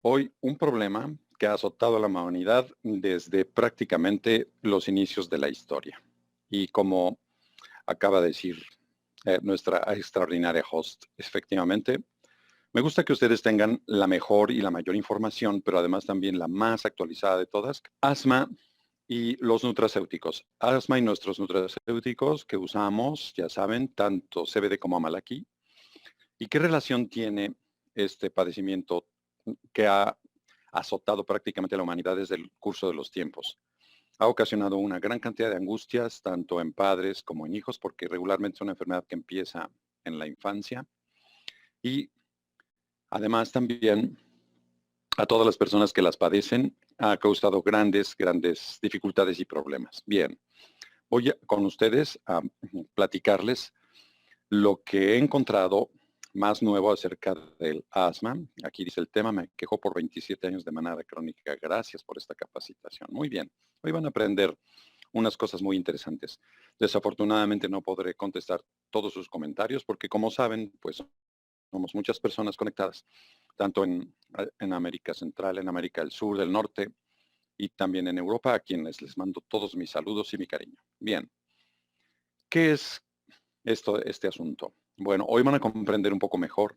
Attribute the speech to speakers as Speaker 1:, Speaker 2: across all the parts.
Speaker 1: Hoy un problema que ha azotado a la humanidad desde prácticamente los inicios de la historia. Y como acaba de decir nuestra extraordinaria host, efectivamente, me gusta que ustedes tengan la mejor y la mayor información, pero además también la más actualizada de todas. Asma y los nutracéuticos. Asma y nuestros nutracéuticos que usamos, ya saben, tanto CBD como Amalaki. ¿Y qué relación tiene este padecimiento que ha azotado prácticamente a la humanidad desde el curso de los tiempos? Ha ocasionado una gran cantidad de angustias, tanto en padres como en hijos, porque regularmente es una enfermedad que empieza en la infancia. Y además también a todas las personas que las padecen ha causado grandes dificultades y problemas. Bien, con ustedes a platicarles lo que he encontrado más nuevo acerca del asma. Aquí dice el tema, me quejo por 27 años de manada crónica. Gracias por esta capacitación. Muy bien, hoy van a aprender unas cosas muy interesantes. Desafortunadamente no podré contestar todos sus comentarios porque como saben, pues somos muchas personas conectadas, tanto en América Central, en América del Sur, del Norte y también en Europa, a quienes les mando todos mis saludos y mi cariño. Bien, ¿qué es este asunto? Bueno, hoy van a comprender un poco mejor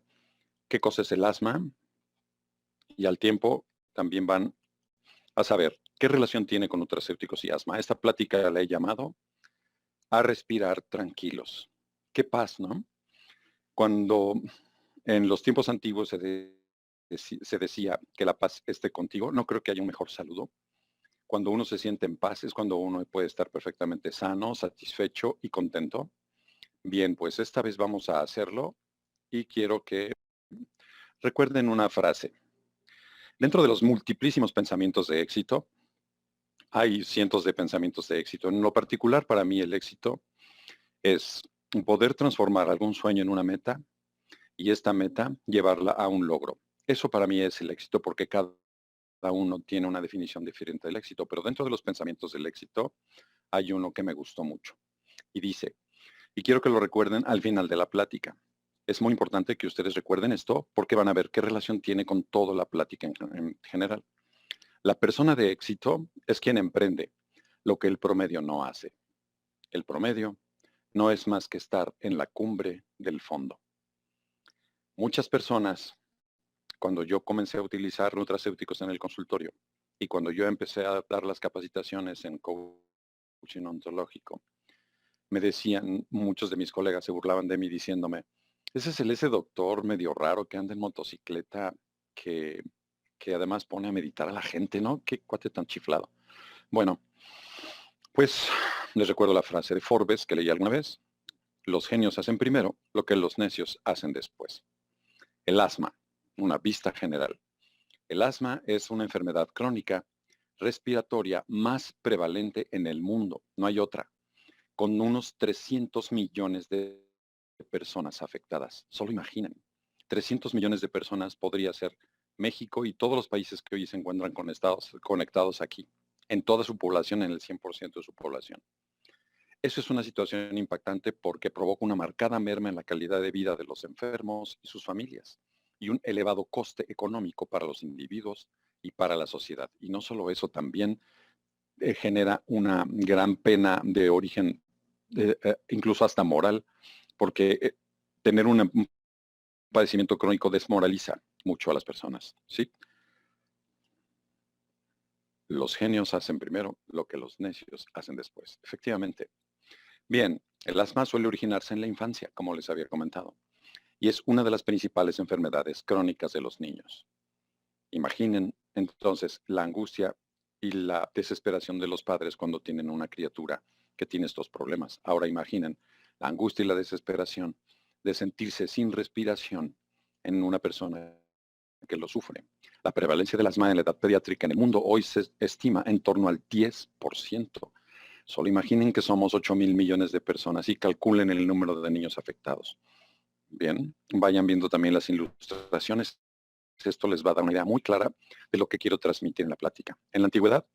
Speaker 1: qué cosa es el asma y al tiempo también van a saber qué relación tiene con nutracéuticos y asma. Esta plática la he llamado a respirar tranquilos. Qué paz, ¿no? Cuando en los tiempos antiguos se decía que la paz esté contigo, no creo que haya un mejor saludo. Cuando uno se siente en paz es cuando uno puede estar perfectamente sano, satisfecho y contento. Bien, pues esta vez vamos a hacerlo y quiero que recuerden una frase. Dentro de los multiplísimos pensamientos de éxito, hay cientos de pensamientos de éxito. En lo particular, para mí el éxito es poder transformar algún sueño en una meta y esta meta llevarla a un logro. Eso para mí es el éxito porque cada uno tiene una definición diferente del éxito, pero dentro de los pensamientos del éxito hay uno que me gustó mucho y dice, y quiero que lo recuerden al final de la plática. Es muy importante que ustedes recuerden esto porque van a ver qué relación tiene con toda la plática en general. La persona de éxito es quien emprende lo que el promedio no hace. El promedio no es más que estar en la cumbre del fondo. Muchas personas, cuando yo comencé a utilizar nutracéuticos en el consultorio y cuando yo empecé a dar las capacitaciones en coaching ontológico, me decían, muchos de mis colegas se burlaban de mí diciéndome, ese es ese doctor medio raro que anda en motocicleta que, que además pone a meditar a la gente, ¿no? Qué cuate tan chiflado. Bueno, pues les recuerdo la frase de Forbes que leí alguna vez. Los genios hacen primero lo que los necios hacen después. El asma, una vista general. El asma es una enfermedad crónica respiratoria más prevalente en el mundo. No hay otra. Con unos 300 millones de personas afectadas. Solo imaginen. 300 millones de personas podría ser México y todos los países que hoy se encuentran conectados aquí. En toda su población, en el 100% de su población. Eso es una situación impactante porque provoca una marcada merma en la calidad de vida de los enfermos y sus familias y un elevado coste económico para los individuos y para la sociedad. Y no solo eso, también genera una gran pena de origen, incluso hasta moral, porque tener un padecimiento crónico desmoraliza mucho a las personas, ¿sí? Los genios hacen primero lo que los necios hacen después. Efectivamente. Bien, el asma suele originarse en la infancia, como les había comentado, y es una de las principales enfermedades crónicas de los niños. Imaginen entonces la angustia y la desesperación de los padres cuando tienen una criatura que tiene estos problemas. Ahora imaginen la angustia y la desesperación de sentirse sin respiración en una persona que lo sufre. La prevalencia del asma en la edad pediátrica en el mundo hoy se estima en torno al 10%. Solo imaginen que somos 8.000 millones de personas y calculen el número de niños afectados. Bien, vayan viendo también las ilustraciones. Esto les va a dar una idea muy clara de lo que quiero transmitir en la plática. En la antigüedad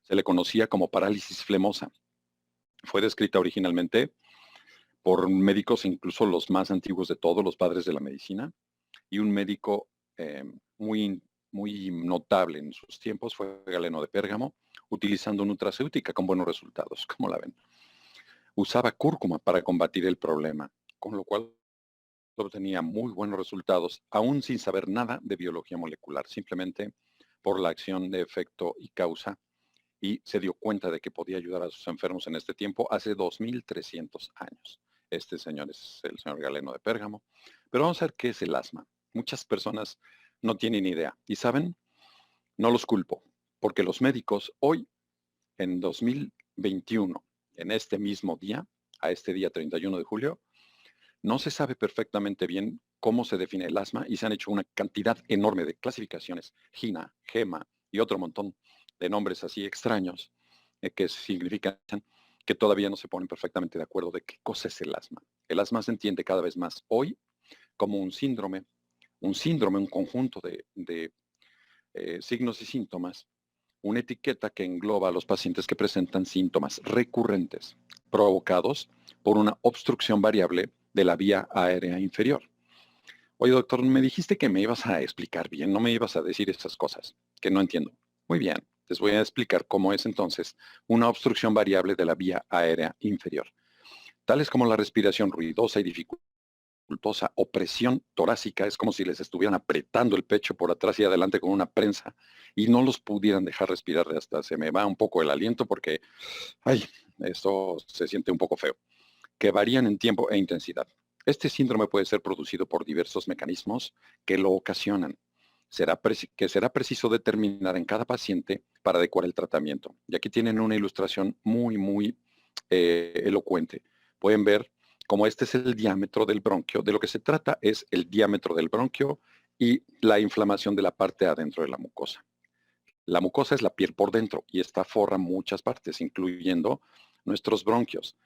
Speaker 1: se le conocía como parálisis flemosa. Fue descrita originalmente por médicos, incluso los más antiguos de todos, los padres de la medicina, y un médico muy muy notable en sus tiempos fue Galeno de Pérgamo, utilizando nutracéutica con buenos resultados, como la ven. Usaba cúrcuma para combatir el problema, con lo cual obtenía muy buenos resultados, aún sin saber nada de biología molecular, simplemente por la acción de efecto y causa, y se dio cuenta de que podía ayudar a sus enfermos en este tiempo hace 2300 años. Este señor es el señor Galeno de Pérgamo. Pero vamos a ver qué es el asma. Muchas personas no tienen idea. Y saben, no los culpo, porque los médicos hoy, en 2021, en este mismo día, a este día 31 de julio, no se sabe perfectamente bien cómo se define el asma y se han hecho una cantidad enorme de clasificaciones, GINA, GEMA y otro montón de nombres así extraños que significan que todavía no se ponen perfectamente de acuerdo de qué cosa es el asma. El asma se entiende cada vez más hoy como un síndrome, un conjunto de signos y síntomas, una etiqueta que engloba a los pacientes que presentan síntomas recurrentes provocados por una obstrucción variable de la vía aérea inferior. Oye, doctor, me dijiste que me ibas a explicar bien, no me ibas a decir estas cosas, que no entiendo. Muy bien, les voy a explicar cómo es entonces una obstrucción variable de la vía aérea inferior, tales como la respiración ruidosa y dificultosa o presión torácica. Es como si les estuvieran apretando el pecho por atrás y adelante con una prensa y no los pudieran dejar respirar. Hasta se me va un poco el aliento porque, ay, esto se siente un poco feo, que varían en tiempo e intensidad. Este síndrome puede ser producido por diversos mecanismos que lo ocasionan. Será preciso determinar en cada paciente para adecuar el tratamiento. Y aquí tienen una ilustración muy elocuente. Pueden ver cómo este es el diámetro del bronquio. De lo que se trata es el diámetro del bronquio y la inflamación de la parte adentro de la mucosa. La mucosa es la piel por dentro y esta forra muchas partes, incluyendo nuestros bronquios.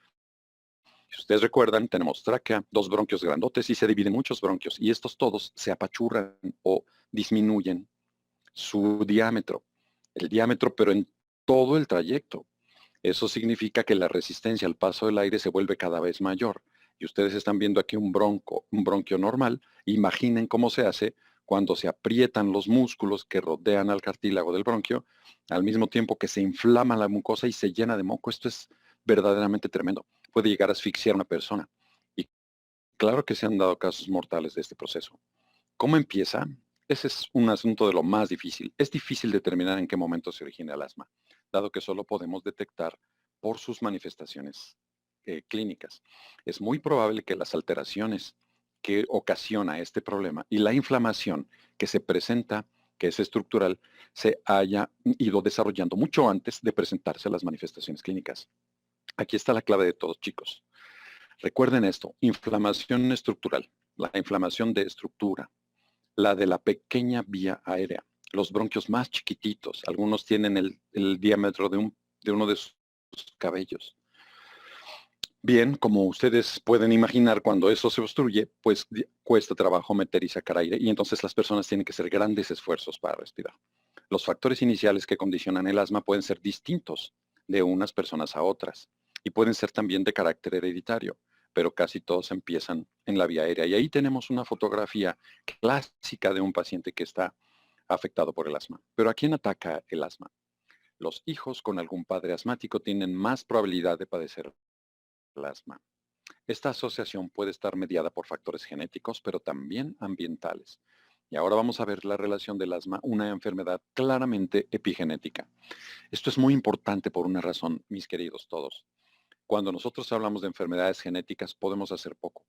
Speaker 1: Si ustedes recuerdan, tenemos tráquea, dos bronquios grandotes y se dividen muchos bronquios y estos todos se apachurran o disminuyen su diámetro, el diámetro pero en todo el trayecto. Eso significa que la resistencia al paso del aire se vuelve cada vez mayor. Y ustedes están viendo aquí un bronquio normal. Imaginen cómo se hace cuando se aprietan los músculos que rodean al cartílago del bronquio, al mismo tiempo que se inflama la mucosa y se llena de moco. Esto es verdaderamente tremendo. Puede llegar a asfixiar a una persona. Y claro que se han dado casos mortales de este proceso. ¿Cómo empieza? Ese es un asunto de lo más difícil. Es difícil determinar en qué momento se origina el asma, dado que solo podemos detectar por sus manifestaciones clínicas. Es muy probable que las alteraciones que ocasiona este problema y la inflamación que se presenta, que es estructural, se haya ido desarrollando mucho antes de presentarse las manifestaciones clínicas. Aquí está la clave de todos, chicos. Recuerden esto, inflamación estructural, la inflamación de estructura, la de la pequeña vía aérea, los bronquios más chiquititos, algunos tienen el diámetro de uno de sus cabellos. Bien, como ustedes pueden imaginar, cuando eso se obstruye, pues cuesta trabajo meter y sacar aire y entonces las personas tienen que hacer grandes esfuerzos para respirar. Los factores iniciales que condicionan el asma pueden ser distintos de unas personas a otras y pueden ser también de carácter hereditario, pero casi todos empiezan en la vía aérea. Y ahí tenemos una fotografía clásica de un paciente que está afectado por el asma. Pero ¿a quién ataca el asma? Los hijos con algún padre asmático tienen más probabilidad de padecer el asma. Esta asociación puede estar mediada por factores genéticos, pero también ambientales. Y ahora vamos a ver la relación del asma, una enfermedad claramente epigenética. Esto es muy importante por una razón, mis queridos todos. Cuando nosotros hablamos de enfermedades genéticas podemos hacer poco,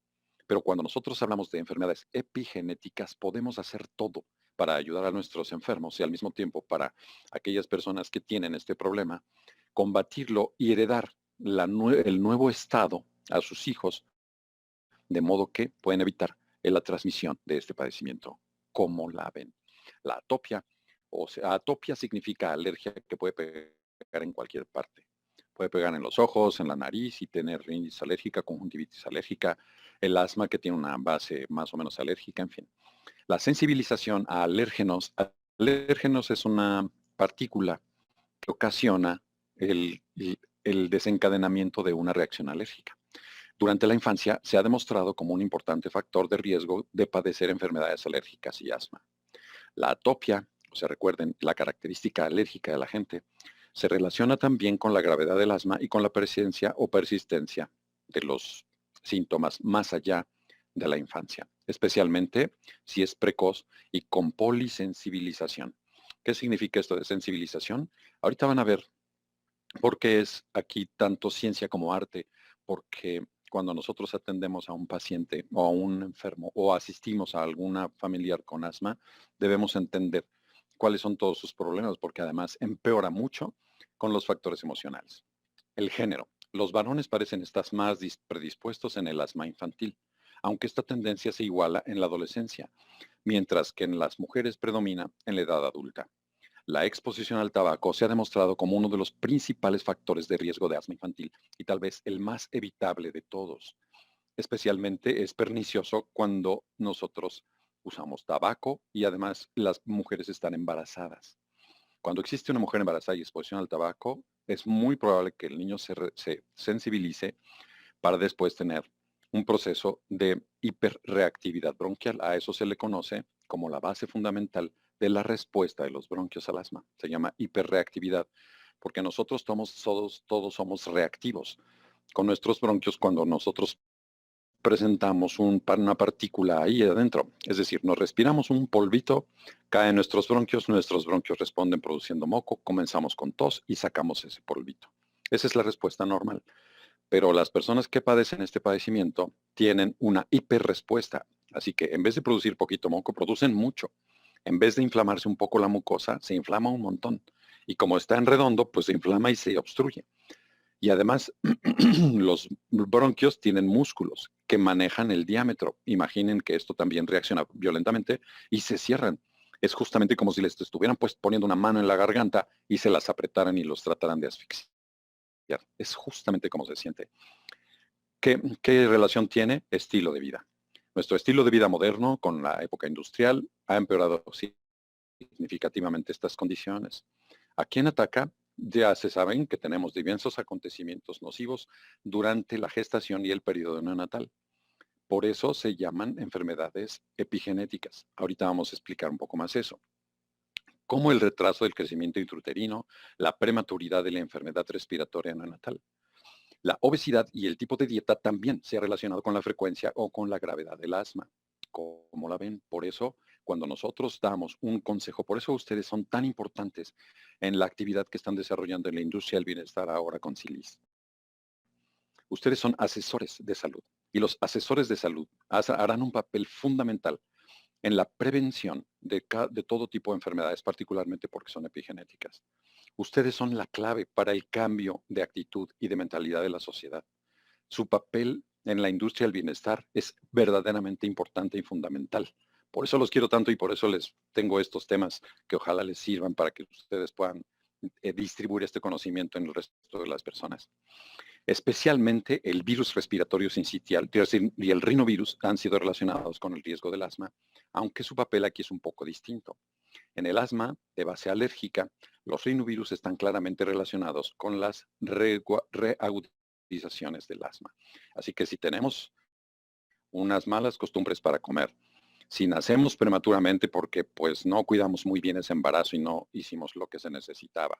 Speaker 1: pero cuando nosotros hablamos de enfermedades epigenéticas podemos hacer todo para ayudar a nuestros enfermos y al mismo tiempo para aquellas personas que tienen este problema, combatirlo y heredar el nuevo estado a sus hijos, de modo que pueden evitar la transmisión de este padecimiento. ¿Cómo la ven? La atopia, o sea, atopia significa alergia que puede pegar en cualquier parte. Puede pegar en los ojos, en la nariz y tener rinitis alérgica, conjuntivitis alérgica, el asma que tiene una base más o menos alérgica, en fin. La sensibilización a alérgenos. Alérgenos es una partícula que ocasiona el desencadenamiento de una reacción alérgica. Durante la infancia se ha demostrado como un importante factor de riesgo de padecer enfermedades alérgicas y asma. La atopia o sea, recuerden, la característica alérgica de la gente, se relaciona también con la gravedad del asma y con la presencia o persistencia de los síntomas más allá de la infancia, especialmente si es precoz y con polisensibilización. ¿Qué significa esto de sensibilización? Ahorita van a ver por qué es aquí tanto ciencia como arte, porque cuando nosotros atendemos a un paciente o a un enfermo o asistimos a alguna familiar con asma, debemos entender cuáles son todos sus problemas, porque además empeora mucho con los factores emocionales. El género. Los varones parecen estar más predispuestos en el asma infantil, aunque esta tendencia se iguala en la adolescencia, mientras que en las mujeres predomina en la edad adulta. La exposición al tabaco se ha demostrado como uno de los principales factores de riesgo de asma infantil y tal vez el más evitable de todos. Especialmente es pernicioso cuando nosotros usamos tabaco y además las mujeres están embarazadas. Cuando existe una mujer embarazada y exposición al tabaco, es muy probable que el niño se sensibilice para después tener un proceso de hiperreactividad bronquial. A eso se le conoce como la base fundamental de la respuesta de los bronquios al asma. Se llama hiperreactividad, porque nosotros todos somos reactivos con nuestros bronquios cuando nosotros presentamos una partícula ahí adentro. Es decir, nos respiramos un polvito, cae en nuestros bronquios responden produciendo moco, comenzamos con tos y sacamos ese polvito. Esa es la respuesta normal. Pero las personas que padecen este padecimiento tienen una hiperrespuesta. Así que en vez de producir poquito moco, producen mucho. En vez de inflamarse un poco la mucosa, se inflama un montón. Y como está en redondo, pues se inflama y se obstruye. Y además, los bronquios tienen músculos que manejan el diámetro. Imaginen que esto también reacciona violentamente y se cierran. Es justamente como si les estuvieran pues poniendo una mano en la garganta y se las apretaran y los trataran de asfixiar. Es justamente como se siente. ¿Qué relación tiene? Estilo de vida. Nuestro estilo de vida moderno con la época industrial ha empeorado significativamente estas condiciones. ¿A quién ataca? Ya se saben que tenemos diversos acontecimientos nocivos durante la gestación y el periodo neonatal. Por eso se llaman enfermedades epigenéticas. Ahorita vamos a explicar un poco más eso. Como el retraso del crecimiento intrauterino, la prematuridad de la enfermedad respiratoria neonatal. La obesidad y el tipo de dieta también se ha relacionado con la frecuencia o con la gravedad del asma. Como la ven, por eso cuando nosotros damos un consejo, por eso ustedes son tan importantes en la actividad que están desarrollando en la industria del bienestar ahora con Silis. Ustedes son asesores de salud y los asesores de salud harán un papel fundamental en la prevención de todo tipo de enfermedades, particularmente porque son epigenéticas. Ustedes son la clave para el cambio de actitud y de mentalidad de la sociedad. Su papel en la industria del bienestar es verdaderamente importante y fundamental. Por eso los quiero tanto y por eso les tengo estos temas que ojalá les sirvan para que ustedes puedan distribuir este conocimiento en el resto de las personas. Especialmente el virus respiratorio sincitial y el rinovirus han sido relacionados con el riesgo del asma, aunque su papel aquí es un poco distinto. En el asma de base alérgica, los rinovirus están claramente relacionados con las reagudizaciones del asma. Así que si tenemos unas malas costumbres para comer, si nacemos prematuramente porque pues no cuidamos muy bien ese embarazo y no hicimos lo que se necesitaba,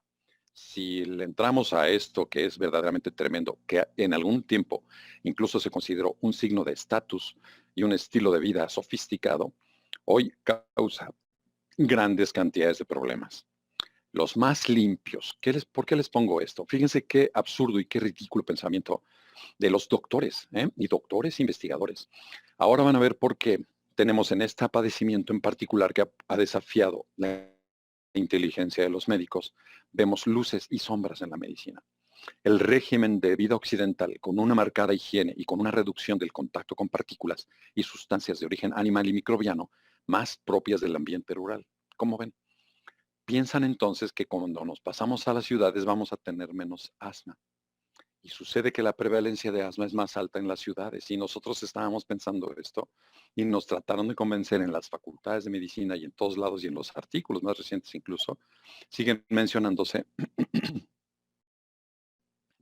Speaker 1: si le entramos a esto que es verdaderamente tremendo, que en algún tiempo incluso se consideró un signo de estatus y un estilo de vida sofisticado, hoy causa grandes cantidades de problemas. Los más limpios. ¿Por qué les pongo esto? Fíjense qué absurdo y qué ridículo pensamiento de los doctores, y doctores investigadores. Ahora van a ver por qué tenemos en este padecimiento en particular que ha desafiado la inteligencia de los médicos, vemos luces y sombras en la medicina. El régimen de vida occidental, con una marcada higiene y con una reducción del contacto con partículas y sustancias de origen animal y microbiano más propias del ambiente rural. ¿Cómo ven? Piensan entonces que cuando nos pasamos a las ciudades vamos a tener menos asma. Y sucede que la prevalencia de asma es más alta en las ciudades. Y nosotros estábamos pensando esto y nos trataron de convencer en las facultades de medicina y en todos lados y en los artículos más recientes incluso, siguen mencionándose,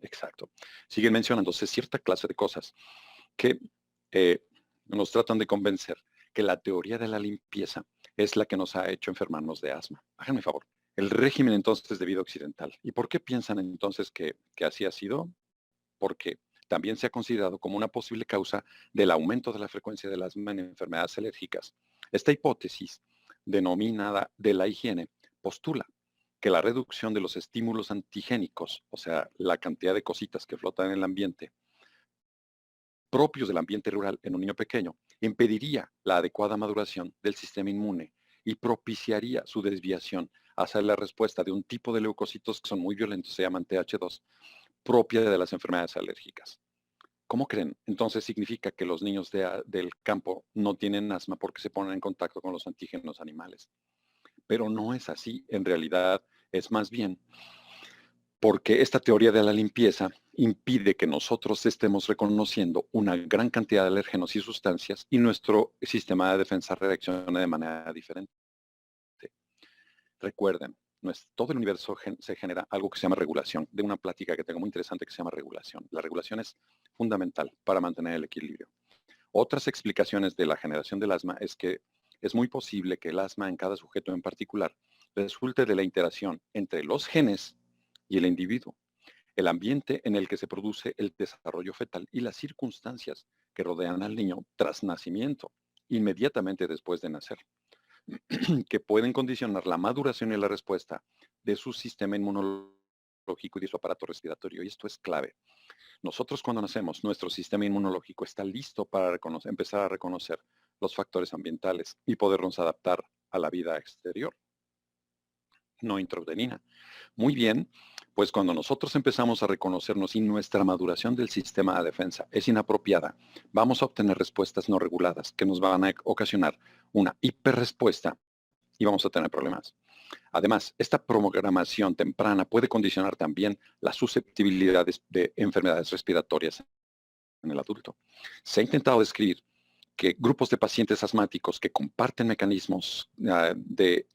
Speaker 1: exacto, siguen mencionándose cierta clase de cosas que nos tratan de convencer que la teoría de la limpieza es la que nos ha hecho enfermarnos de asma. Háganme favor. El régimen entonces de vida occidental. ¿Y por qué piensan entonces que así ha sido? Porque también se ha considerado como una posible causa del aumento de la frecuencia del asma en enfermedades alérgicas. Esta hipótesis, denominada de la higiene, postula que la reducción de los estímulos antigénicos, o sea, la cantidad de cositas que flotan en el ambiente, propios del ambiente rural en un niño pequeño, impediría la adecuada maduración del sistema inmune y propiciaría su desviación hacia la respuesta de un tipo de leucocitos que son muy violentos, se llaman TH2, propia de las enfermedades alérgicas. ¿Cómo creen? Entonces significa que los niños del campo no tienen asma porque se ponen en contacto con los antígenos animales. Pero no es así. En realidad es más bien porque esta teoría de la limpieza impide que nosotros estemos reconociendo una gran cantidad de alérgenos y sustancias y nuestro sistema de defensa reaccione de manera diferente. Recuerden, todo el universo se genera algo que se llama regulación, de una plática que tengo muy interesante que se llama regulación. La regulación es fundamental para mantener el equilibrio. Otras explicaciones de la generación del asma es que es muy posible que el asma en cada sujeto en particular resulte de la interacción entre los genes y el individuo, el ambiente en el que se produce el desarrollo fetal y las circunstancias que rodean al niño tras nacimiento, inmediatamente después de nacer, que pueden condicionar la maduración y la respuesta de su sistema inmunológico y de su aparato respiratorio. Y esto es clave. Nosotros cuando nacemos, nuestro sistema inmunológico está listo para empezar a reconocer los factores ambientales y podernos adaptar a la vida exterior, no intrauterina. Muy bien, pues cuando nosotros empezamos a reconocernos y nuestra maduración del sistema de defensa es inapropiada, vamos a obtener respuestas no reguladas que nos van a ocasionar una hiperrespuesta y vamos a tener problemas. Además, esta programación temprana puede condicionar también las susceptibilidades de enfermedades respiratorias en el adulto. Se ha intentado describir que grupos de pacientes asmáticos que comparten mecanismos de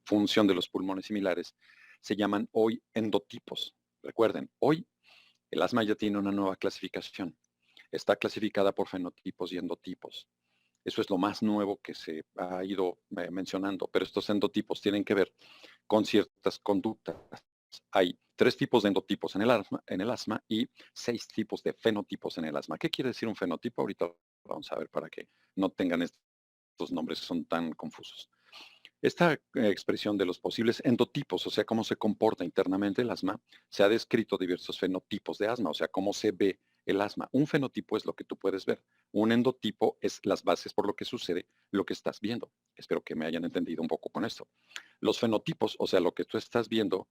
Speaker 1: función de los pulmones similares se llaman hoy endotipos. Recuerden, hoy el asma ya tiene una nueva clasificación. Está clasificada por fenotipos y endotipos. Eso es lo más nuevo que se ha ido mencionando, pero estos endotipos tienen que ver con ciertas conductas. Hay 3 tipos de endotipos en el asma y 6 tipos de fenotipos en el asma. ¿Qué quiere decir un fenotipo? Ahorita vamos a ver para que no tengan estos nombres que son tan confusos. Esta expresión de los posibles endotipos, o sea, cómo se comporta internamente el asma, se ha descrito diversos fenotipos de asma, o sea, cómo se ve el asma. Un fenotipo es lo que tú puedes ver. Un endotipo es las bases por lo que sucede, lo que estás viendo. Espero que me hayan entendido un poco con esto. Los fenotipos, o sea, lo que tú estás viendo,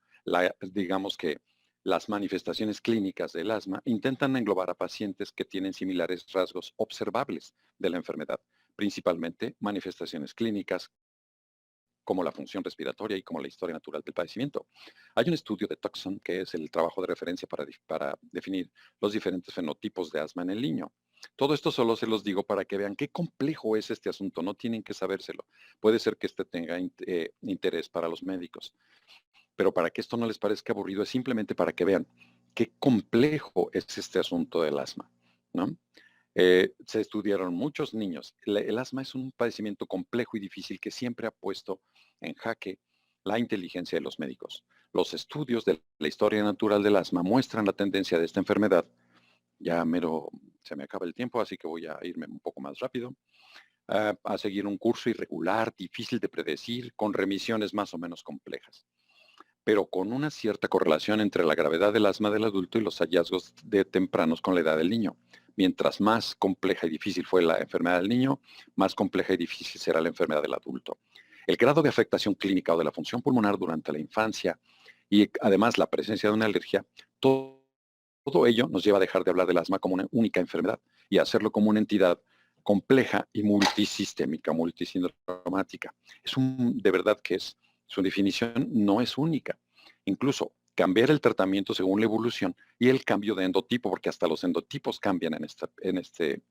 Speaker 1: digamos que las manifestaciones clínicas del asma intentan englobar a pacientes que tienen similares rasgos observables de la enfermedad, principalmente manifestaciones clínicas como la función respiratoria y como la historia natural del padecimiento. Hay un estudio de Tucson, que es el trabajo de referencia para definir los diferentes fenotipos de asma en el niño. Todo esto solo se los digo para que vean qué complejo es este asunto. No tienen que sabérselo. Puede ser que este tenga interés para los médicos. Pero para que esto no les parezca aburrido, es simplemente para que vean qué complejo es este asunto del asma, ¿no? Se estudiaron muchos niños. El asma es un padecimiento complejo y difícil que siempre ha puesto en jaque la inteligencia de los médicos. Los estudios de la historia natural del asma muestran la tendencia de esta enfermedad. Ya mero se me acaba el tiempo, así que voy a irme un poco más rápido. A seguir un curso irregular, difícil de predecir, con remisiones más o menos complejas, pero con una cierta correlación entre la gravedad del asma del adulto y los hallazgos de tempranos con la edad del niño. Mientras más compleja y difícil fue la enfermedad del niño, más compleja y difícil será la enfermedad del adulto. El grado de afectación clínica o de la función pulmonar durante la infancia y además la presencia de una alergia, todo ello nos lleva a dejar de hablar del asma como una única enfermedad y a hacerlo como una entidad compleja y multisistémica, multisindromática. De verdad que su definición no es única. Incluso cambiar el tratamiento según la evolución y el cambio de endotipo, porque hasta los endotipos cambian en este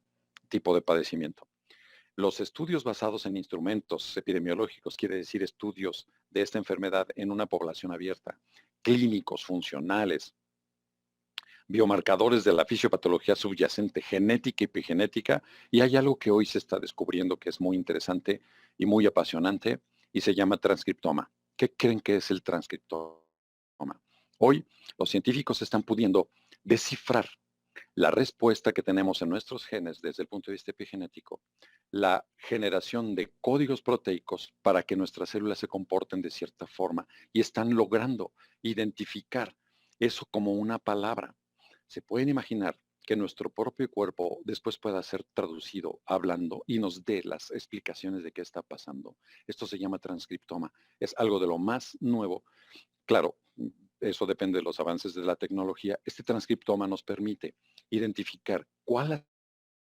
Speaker 1: tipo de padecimiento. Los estudios basados en instrumentos epidemiológicos, quiere decir estudios de esta enfermedad en una población abierta, clínicos, funcionales, biomarcadores de la fisiopatología subyacente, genética y epigenética, y hay algo que hoy se está descubriendo que es muy interesante y muy apasionante, y se llama transcriptoma. ¿Qué creen que es el transcriptoma? Hoy los científicos están pudiendo descifrar la respuesta que tenemos en nuestros genes desde el punto de vista epigenético, la generación de códigos proteicos para que nuestras células se comporten de cierta forma, y están logrando identificar eso como una palabra. Se pueden imaginar que nuestro propio cuerpo después pueda ser traducido hablando y nos dé las explicaciones de qué está pasando. Esto se llama transcriptoma. Es algo de lo más nuevo. Claro, eso depende de los avances de la tecnología. Este transcriptoma nos permite identificar cuál ha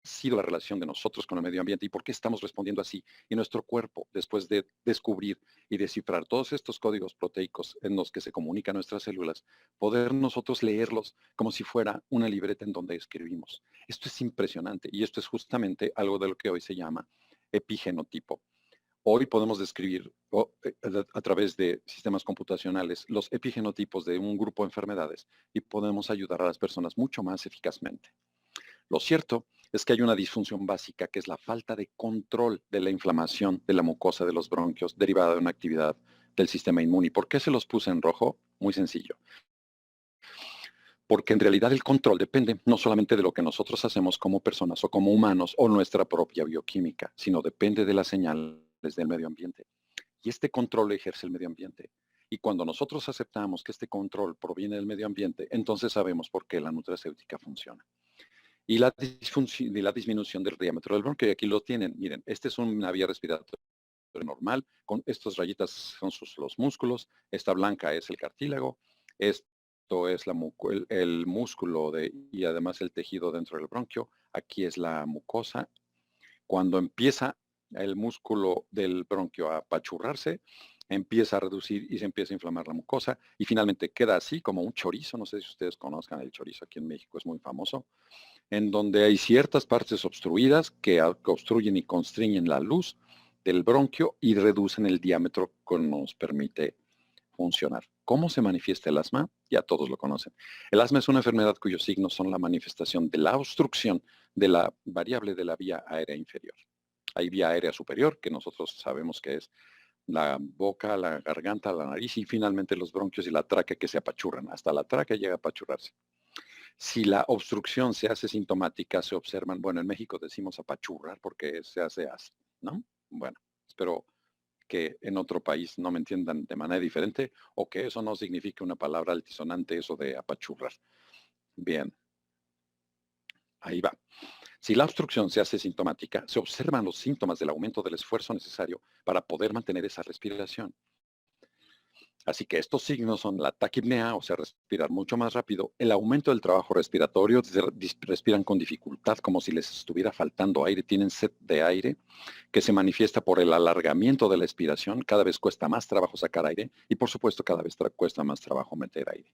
Speaker 1: sido la relación de nosotros con el medio ambiente y por qué estamos respondiendo así. Y nuestro cuerpo, después de descubrir y descifrar todos estos códigos proteicos en los que se comunican nuestras células, poder nosotros leerlos como si fuera una libreta en donde escribimos. Esto es impresionante y esto es justamente algo de lo que hoy se llama epigenotipo. Hoy podemos describir a través de sistemas computacionales los epigenotipos de un grupo de enfermedades y podemos ayudar a las personas mucho más eficazmente. Lo cierto es que hay una disfunción básica que es la falta de control de la inflamación de la mucosa de los bronquios derivada de una actividad del sistema inmune. ¿Y por qué se los puse en rojo? Muy sencillo. Porque en realidad el control depende no solamente de lo que nosotros hacemos como personas o como humanos o nuestra propia bioquímica, sino depende de las señales del medio ambiente. Y este control lo ejerce el medio ambiente. Y cuando nosotros aceptamos que este control proviene del medio ambiente, entonces sabemos por qué la nutracéutica funciona. Y la disminución del diámetro del bronquio, y aquí lo tienen. Miren, este es una vía respiratoria normal, con estas rayitas son los músculos, esta blanca es el cartílago, esto es el músculo y además el tejido dentro del bronquio, aquí es la mucosa. Cuando empieza el músculo del bronquio a apachurrarse, empieza a reducir y se empieza a inflamar la mucosa y finalmente queda así como un chorizo. No sé si ustedes conozcan el chorizo, aquí en México es muy famoso, en donde hay ciertas partes obstruidas que obstruyen y constriñen la luz del bronquio y reducen el diámetro que nos permite funcionar. ¿Cómo se manifiesta el asma? Ya todos lo conocen. El asma es una enfermedad cuyos signos son la manifestación de la obstrucción de la variable de la vía aérea inferior. Hay vía aérea superior, que nosotros sabemos que es la boca, la garganta, la nariz y finalmente los bronquios y la tráquea que se apachurran. Hasta la tráquea llega a apachurrarse. Si la obstrucción se hace sintomática, se observan, bueno, en México decimos apachurrar porque se hace así, ¿no? Bueno, espero que en otro país no me entiendan de manera diferente o que eso no signifique una palabra altisonante, eso de apachurrar. Bien, ahí va. Si la obstrucción se hace sintomática, se observan los síntomas del aumento del esfuerzo necesario para poder mantener esa respiración. Así que estos signos son la taquipnea, o sea, respirar mucho más rápido, el aumento del trabajo respiratorio, respiran con dificultad, como si les estuviera faltando aire, tienen sed de aire, que se manifiesta por el alargamiento de la expiración, cada vez cuesta más trabajo sacar aire y por supuesto cada vez cuesta más trabajo meter aire.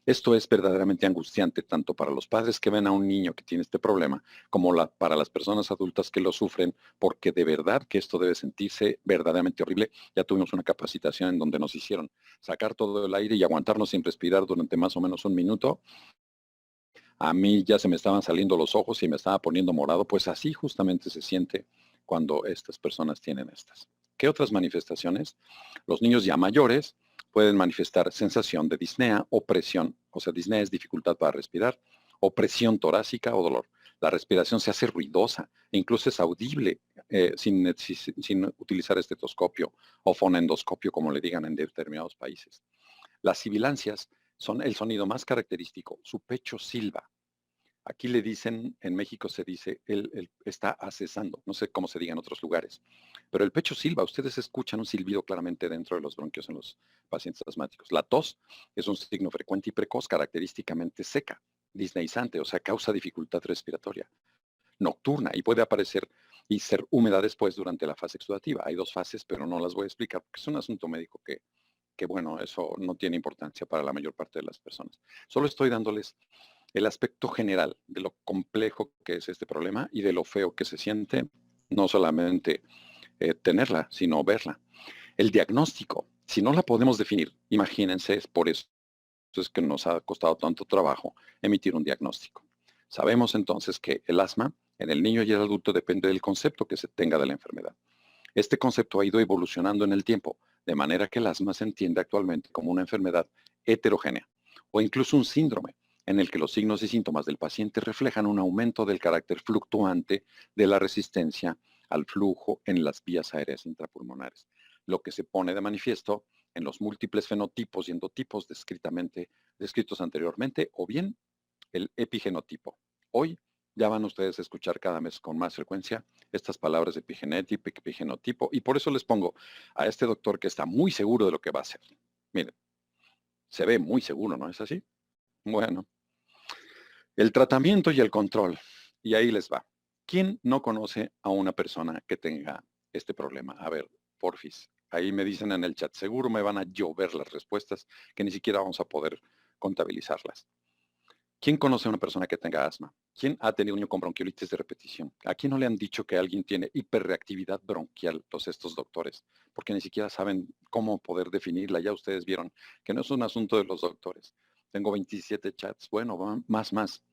Speaker 1: Esto es verdaderamente angustiante tanto para los padres que ven a un niño que tiene este problema como para las personas adultas que lo sufren, porque de verdad que esto debe sentirse verdaderamente horrible. Ya tuvimos una capacitación en donde nos hicieron sacar todo el aire y aguantarnos sin respirar durante más o menos un minuto. A mí ya se me estaban saliendo los ojos y me estaba poniendo morado, pues así justamente se siente cuando estas personas tienen estas. ¿Qué otras manifestaciones? Los niños ya mayores pueden manifestar sensación de disnea o presión, o sea, disnea es dificultad para respirar, o presión torácica o dolor. La respiración se hace ruidosa, e incluso es audible sin utilizar estetoscopio o fonendoscopio, como le digan en determinados países. Las sibilancias son el sonido más característico, su pecho silba. Aquí le dicen, en México se dice, él está accesando, no sé cómo se diga en otros lugares, pero el pecho silba, ustedes escuchan un silbido claramente dentro de los bronquios en los pacientes asmáticos. La tos es un signo frecuente y precoz, característicamente seca, disneizante, o sea, causa dificultad respiratoria, nocturna y puede aparecer y ser húmeda después durante la fase exudativa. Hay dos fases, pero no las voy a explicar porque es un asunto médico que bueno, eso no tiene importancia para la mayor parte de las personas. Solo estoy dándoles el aspecto general de lo complejo que es este problema y de lo feo que se siente, no solamente tenerla, sino verla. El diagnóstico, si no la podemos definir, imagínense, es por eso es que nos ha costado tanto trabajo emitir un diagnóstico. Sabemos entonces que el asma en el niño y el adulto depende del concepto que se tenga de la enfermedad. Este concepto ha ido evolucionando en el tiempo, de manera que el asma se entiende actualmente como una enfermedad heterogénea o incluso un síndrome en el que los signos y síntomas del paciente reflejan un aumento del carácter fluctuante de la resistencia al flujo en las vías aéreas intrapulmonares, lo que se pone de manifiesto en los múltiples fenotipos y endotipos descritos anteriormente, o bien el epigenotipo. Hoy ya van ustedes a escuchar cada mes con más frecuencia estas palabras de epigenético, epigenotipo, y por eso les pongo a este doctor que está muy seguro de lo que va a hacer. Miren, se ve muy seguro, ¿no es así? Bueno, el tratamiento y el control, y ahí les va. ¿Quién no conoce a una persona que tenga este problema? A ver, porfis, ahí me dicen en el chat, seguro me van a llover las respuestas que ni siquiera vamos a poder contabilizarlas. ¿Quién conoce a una persona que tenga asma? ¿Quién ha tenido un niño con bronquiolitis de repetición? ¿A quién no le han dicho que alguien tiene hiperreactividad bronquial, estos doctores? Porque ni siquiera saben cómo poder definirla. Ya ustedes vieron que no es un asunto de los doctores. Tengo 27 chats. Bueno, más.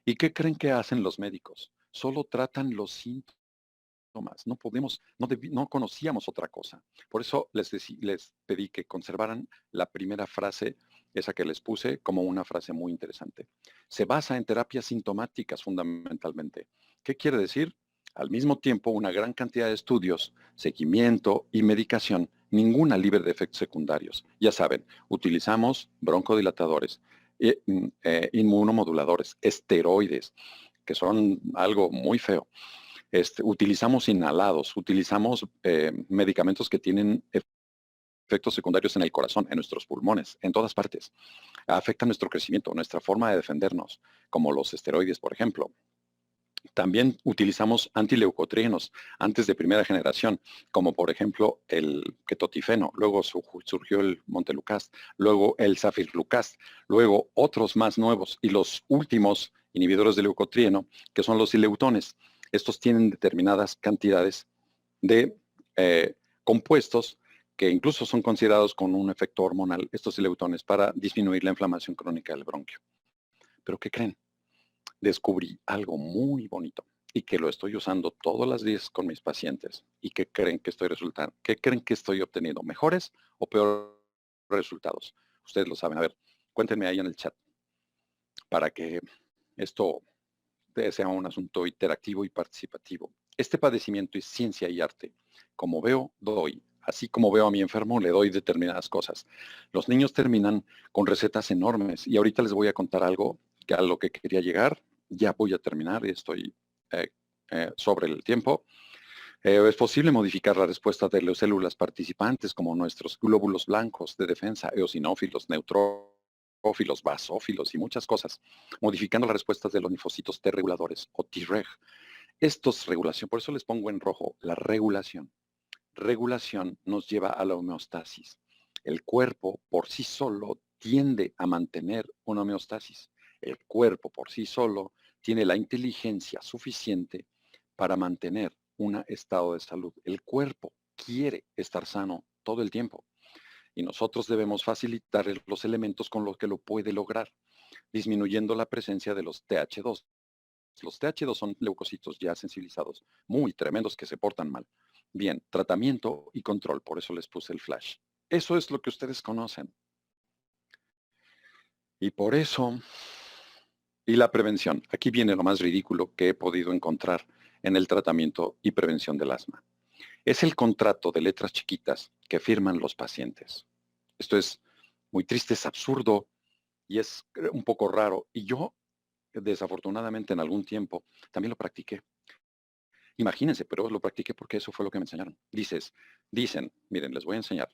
Speaker 1: ¿Y qué creen que hacen los médicos? Solo tratan los síntomas. No podemos, no conocíamos otra cosa. Por eso les pedí que conservaran la primera frase, esa que les puse, como una frase muy interesante. Se basa en terapias sintomáticas fundamentalmente. ¿Qué quiere decir? Al mismo tiempo, una gran cantidad de estudios, seguimiento y medicación, ninguna libre de efectos secundarios. Ya saben, utilizamos broncodilatadores, inmunomoduladores, esteroides, que son algo muy feo. Utilizamos inhalados, utilizamos medicamentos que tienen efectos secundarios en el corazón, en nuestros pulmones, en todas partes. Afecta nuestro crecimiento, nuestra forma de defendernos, como los esteroides, por ejemplo. También utilizamos antileucotrienos antes de primera generación, como por ejemplo el ketotifeno, luego surgió el montelukast, luego el safirlukast, luego otros más nuevos y los últimos inhibidores del leucotrieno, que son los ileutones. Estos tienen determinadas cantidades de compuestos que incluso son considerados con un efecto hormonal, estos ileutones, para disminuir la inflamación crónica del bronquio. ¿Pero qué creen? Descubrí algo muy bonito y que lo estoy usando todos los días con mis pacientes y que creen que estoy obteniendo mejores o peores resultados. Ustedes lo saben. A ver, cuéntenme ahí en el chat para que esto sea un asunto interactivo y participativo. Este padecimiento es ciencia y arte. Como veo, doy. Así como veo a mi enfermo, le doy determinadas cosas. Los niños terminan con recetas enormes y ahorita les voy a contar algo que a lo que quería llegar. Ya voy a terminar, estoy sobre el tiempo. Es posible modificar la respuesta de las células participantes como nuestros glóbulos blancos de defensa, eosinófilos, neutrófilos, basófilos y muchas cosas, modificando las respuestas de los linfocitos T reguladores o Treg. Estos regulación, por eso les pongo en rojo la regulación. Regulación nos lleva a la homeostasis. El cuerpo por sí solo tiende a mantener una homeostasis. El cuerpo por sí solo tiene la inteligencia suficiente para mantener un estado de salud. El cuerpo quiere estar sano todo el tiempo y nosotros debemos facilitar los elementos con los que lo puede lograr, disminuyendo la presencia de los TH2. Los TH2 son leucocitos ya sensibilizados, muy tremendos que se portan mal. Bien, tratamiento y control, por eso les puse el flash. Eso es lo que ustedes conocen. Y por eso, y la prevención. Aquí viene lo más ridículo que he podido encontrar en el tratamiento y prevención del asma. Es el contrato de letras chiquitas que firman los pacientes. Esto es muy triste, es absurdo y es un poco raro. Y yo, desafortunadamente, en algún tiempo también lo practiqué. Imagínense, pero lo practiqué porque eso fue lo que me enseñaron. Dicen, miren, les voy a enseñar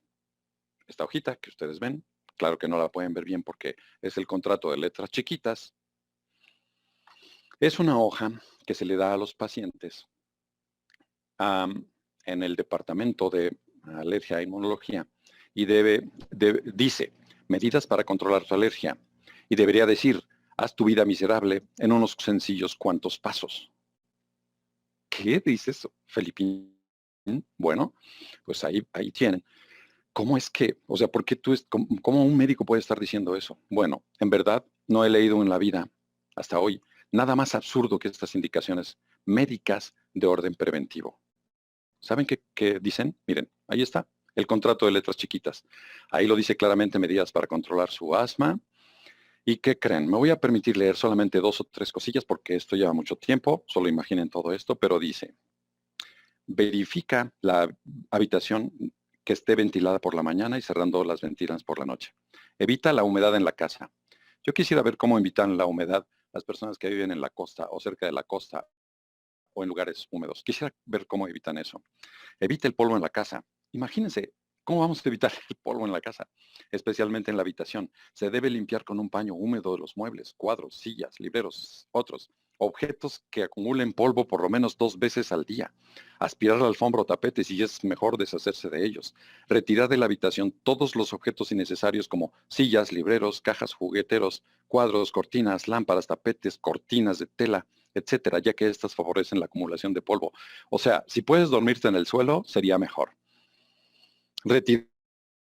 Speaker 1: esta hojita que ustedes ven. Claro que no la pueden ver bien porque es el contrato de letras chiquitas. Es una hoja que se le da a los pacientes en el departamento de alergia e inmunología y dice medidas para controlar tu alergia y debería decir haz tu vida miserable en unos sencillos cuantos pasos. ¿Qué dice eso, Felipín? Bueno, pues ahí tienen. ¿cómo es que, o sea, por qué cómo un médico puede estar diciendo eso? Bueno, en verdad, no he leído en la vida, hasta hoy, nada más absurdo que estas indicaciones médicas de orden preventivo. ¿Saben qué dicen? Miren, ahí está, el contrato de letras chiquitas. Ahí lo dice claramente, medidas para controlar su asma. ¿Y qué creen? Me voy a permitir leer solamente 2 o 3 cosillas porque esto lleva mucho tiempo, solo imaginen todo esto, pero dice, verifica la habitación que esté ventilada por la mañana y cerrando las ventanas por la noche. Evita la humedad en la casa. Yo quisiera ver cómo evitan la humedad las personas que viven en la costa o cerca de la costa o en lugares húmedos. Quisiera ver cómo evitan eso. Evita el polvo en la casa. Imagínense, ¿cómo vamos a evitar el polvo en la casa? Especialmente en la habitación. Se debe limpiar con un paño húmedo de los muebles, cuadros, sillas, libreros, otros. Objetos que acumulen polvo por lo menos 2 veces al día. Aspirar la alfombra o tapete si es mejor deshacerse de ellos. Retirar de la habitación todos los objetos innecesarios como sillas, libreros, cajas, jugueteros, cuadros, cortinas, lámparas, tapetes, cortinas de tela, etcétera, ya que estas favorecen la acumulación de polvo. O sea, si puedes dormirte en el suelo, sería mejor. Retirar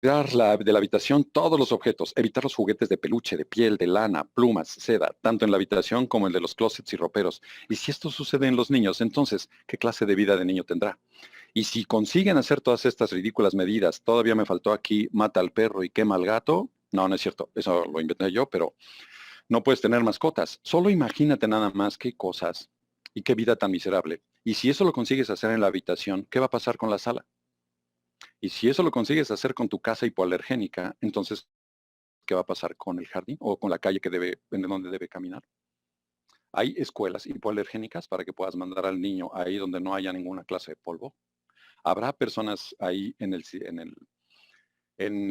Speaker 1: de la habitación todos los objetos, evitar los juguetes de peluche, de piel, de lana, plumas, seda, tanto en la habitación como el de los closets y roperos. Y si esto sucede en los niños, entonces, ¿qué clase de vida de niño tendrá? Y si consiguen hacer todas estas ridículas medidas, todavía me faltó aquí, mata al perro y quema al gato. No, no es cierto, eso lo inventé yo, pero no puedes tener mascotas. Solo imagínate nada más qué cosas y qué vida tan miserable. Y si eso lo consigues hacer en la habitación, ¿qué va a pasar con la sala? Y si eso lo consigues hacer con tu casa hipoalergénica, entonces, ¿qué va a pasar con el jardín o con la calle en donde debe caminar? Hay escuelas hipoalergénicas para que puedas mandar al niño ahí donde no haya ninguna clase de polvo. Habrá personas ahí en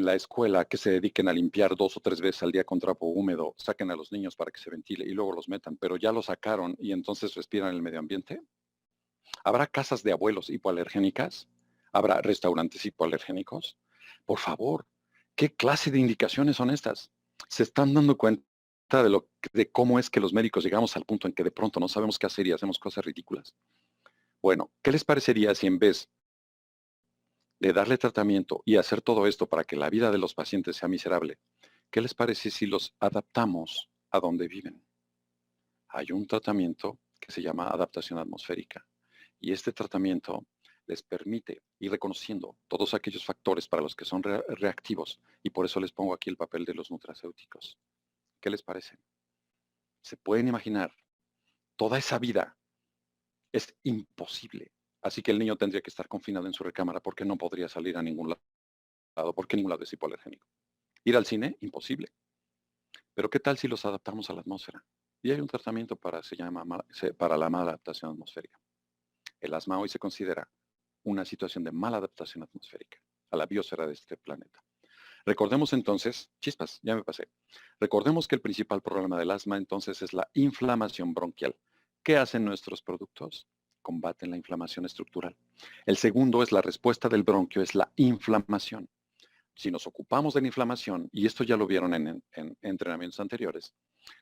Speaker 1: la escuela que se dediquen a limpiar 2 o 3 veces al día con trapo húmedo, saquen a los niños para que se ventile y luego los metan, pero ya lo sacaron y entonces respiran el medio ambiente. ¿Habrá casas de abuelos hipoalergénicas? ¿Habrá restaurantes hipoalergénicos? Por favor, ¿qué clase de indicaciones son estas? ¿Se están dando cuenta de cómo es que los médicos llegamos al punto en que de pronto no sabemos qué hacer y hacemos cosas ridículas? Bueno, ¿qué les parecería si en vez de darle tratamiento y hacer todo esto para que la vida de los pacientes sea miserable, qué les parece si los adaptamos a donde viven? Hay un tratamiento que se llama adaptación atmosférica y este tratamiento les permite ir reconociendo todos aquellos factores para los que son reactivos y por eso les pongo aquí el papel de los nutracéuticos. ¿Qué les parece? ¿Se pueden imaginar toda esa vida? Es imposible. Así que el niño tendría que estar confinado en su recámara porque no podría salir a ningún lado, porque ningún lado es hipoalergénico. Ir al cine, imposible. Pero ¿qué tal si los adaptamos a la atmósfera? Y hay un tratamiento para la mala adaptación atmosférica. El asma hoy se considera una situación de mala adaptación atmosférica a la biosfera de este planeta. Recordemos entonces, chispas, ya me pasé. Recordemos que el principal problema del asma entonces es la inflamación bronquial. ¿Qué hacen nuestros productos? Combaten la inflamación estructural. El segundo es la respuesta del bronquio, es la inflamación. Si nos ocupamos de la inflamación, y esto ya lo vieron en entrenamientos anteriores,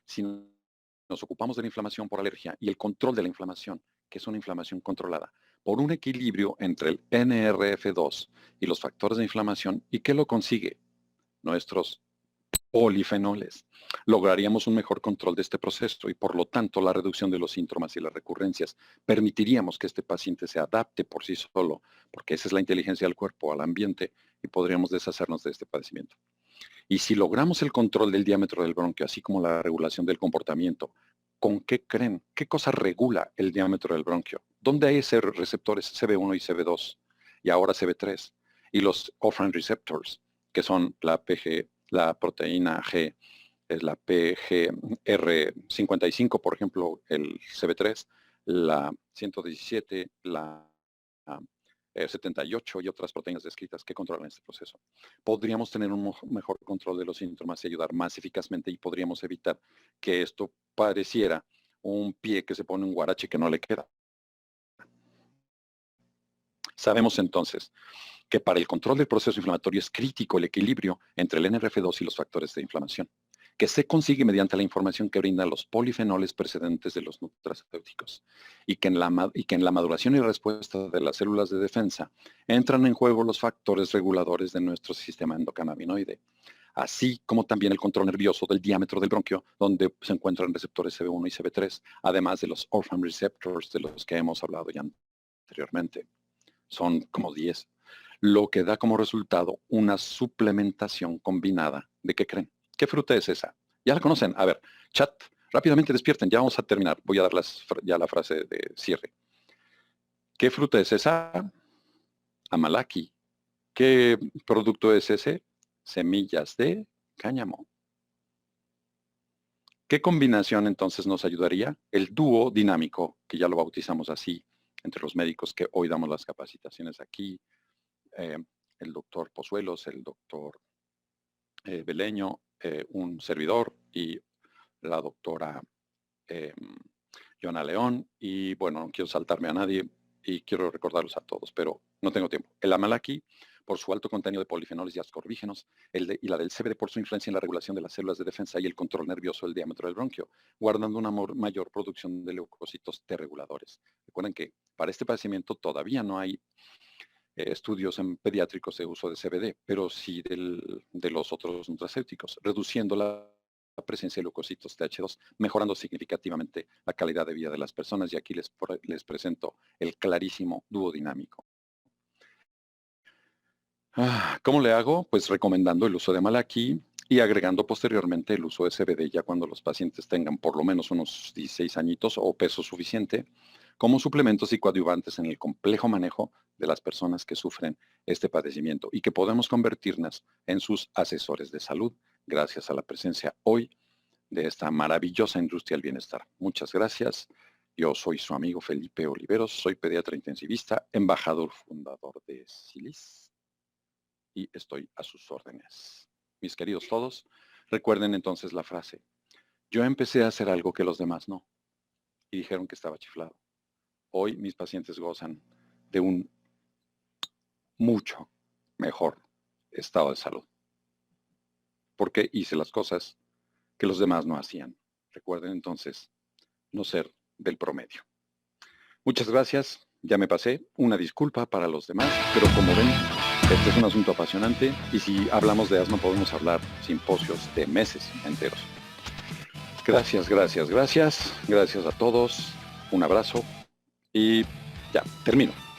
Speaker 1: si nos ocupamos de la inflamación por alergia y el control de la inflamación, que es una inflamación controlada, por un equilibrio entre el NRF2 y los factores de inflamación, ¿y qué lo consigue? Nuestros polifenoles. Lograríamos un mejor control de este proceso y por lo tanto la reducción de los síntomas y las recurrencias. Permitiríamos que este paciente se adapte por sí solo, porque esa es la inteligencia del cuerpo al ambiente y podríamos deshacernos de este padecimiento. Y si logramos el control del diámetro del bronquio, así como la regulación del comportamiento, ¿con qué creen? ¿Qué cosa regula el diámetro del bronquio? ¿Dónde hay esos receptores CB1 y CB2? Y ahora CB3. Y los offerent receptors, que son la proteína G, es la PGR55, por ejemplo, el CB3, la 117, la 78 y otras proteínas descritas que controlan este proceso. Podríamos tener un mejor control de los síntomas y ayudar más eficazmente y podríamos evitar que esto pareciera un pie que se pone un guarache que no le queda. Sabemos entonces que para el control del proceso inflamatorio es crítico el equilibrio entre el NRF2 y los factores de inflamación. que se consigue mediante la información que brindan los polifenoles precedentes de los nutracéuticos y que en la maduración y respuesta de las células de defensa entran en juego los factores reguladores de nuestro sistema endocannabinoide, así como también el control nervioso del diámetro del bronquio, donde se encuentran receptores CB1 y CB3, además de los orphan receptors de los que hemos hablado ya anteriormente. Son como 10, lo que da como resultado una suplementación combinada. ¿De qué creen? ¿Qué fruta es esa? Ya la conocen. A ver, chat, rápidamente despierten, ya vamos a terminar. Voy a dar ya la frase de cierre. ¿Qué fruta es esa? Amalaki. ¿Qué producto es ese? Semillas de cáñamo. ¿Qué combinación entonces nos ayudaría? El dúo dinámico, que ya lo bautizamos así, entre los médicos que hoy damos las capacitaciones aquí, el doctor Pozuelos, el doctor Beleño, un servidor y la doctora Joana León. Y bueno, no quiero saltarme a nadie y quiero recordarlos a todos, pero no tengo tiempo. El Amalaki, por su alto contenido de polifenoles y ascorbígenos, y la del CBD por su influencia en la regulación de las células de defensa y el control nervioso del diámetro del bronquio, guardando una mayor producción de leucocitos T reguladores. Recuerden que para este padecimiento todavía no hay estudios en pediátricos de uso de CBD, pero sí de los otros nutracéuticos, reduciendo la presencia de leucocitos TH2, mejorando significativamente la calidad de vida de las personas. Y aquí les presento el clarísimo dúo dinámico. ¿Cómo le hago? Pues recomendando el uso de Amalaki y agregando posteriormente el uso de CBD ya cuando los pacientes tengan por lo menos unos 16 añitos o peso suficiente, como suplementos y coadyuvantes en el complejo manejo de las personas que sufren este padecimiento y que podemos convertirnos en sus asesores de salud gracias a la presencia hoy de esta maravillosa industria del bienestar. Muchas gracias. Yo soy su amigo Felipe Oliveros, soy pediatra intensivista, embajador fundador de SILIS y estoy a sus órdenes. Mis queridos todos, recuerden entonces la frase. Yo empecé a hacer algo que los demás no y dijeron que estaba chiflado. Hoy mis pacientes gozan de un mucho mejor estado de salud. Porque hice las cosas que los demás no hacían. Recuerden entonces no ser del promedio. Muchas gracias. Ya me pasé. Una disculpa para los demás, pero como ven, este es un asunto apasionante y si hablamos de asma podemos hablar simposios de meses enteros. Gracias, gracias, gracias. Gracias a todos. Un abrazo y ya, termino.